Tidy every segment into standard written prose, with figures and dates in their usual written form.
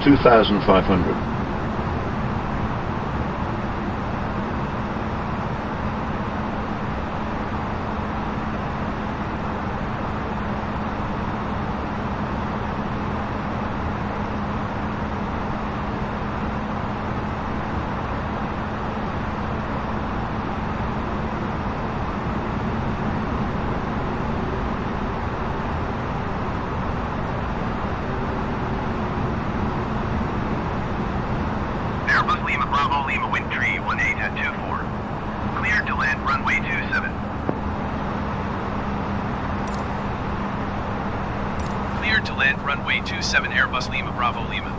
2,500. Airbus Lima Bravo Lima wind tree 18 at 24. Cleared to land runway 27. Cleared to land runway 27 Airbus Lima Bravo Lima.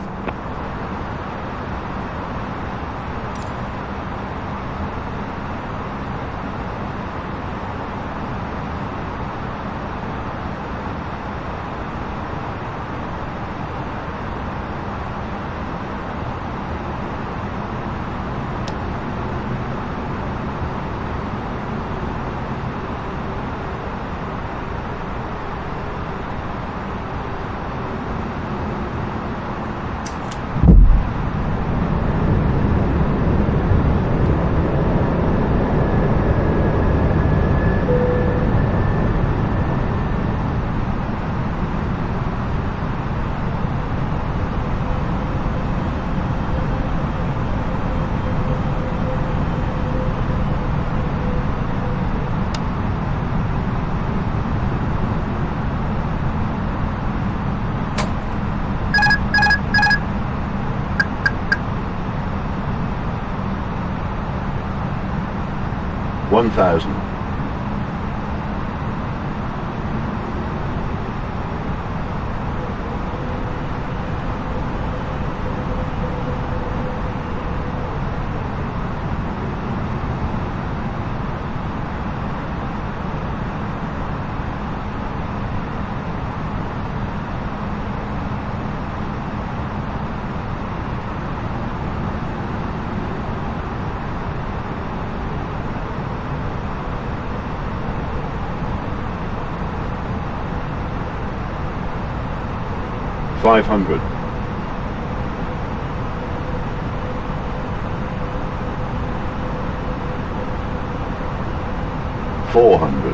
One thousand. $500. $400.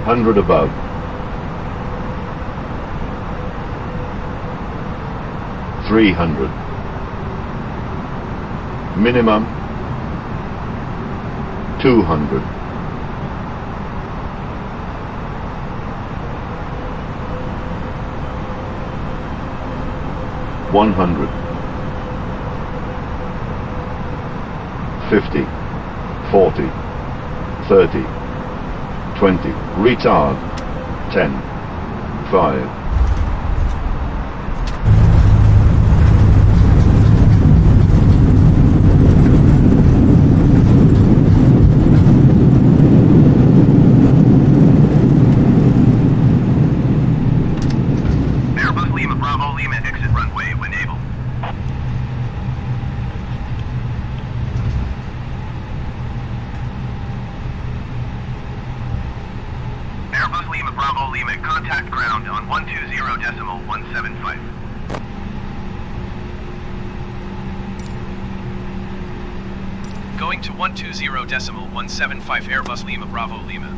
100 above. $300. Minimum. 200. $100. 50. 40. 30. 20. Retard. 10. 5. Airbus Lima Bravo Lima exit runway when able. Airbus Lima Bravo Lima contact ground on 120.175. Going to 120.175 Airbus Lima Bravo Lima.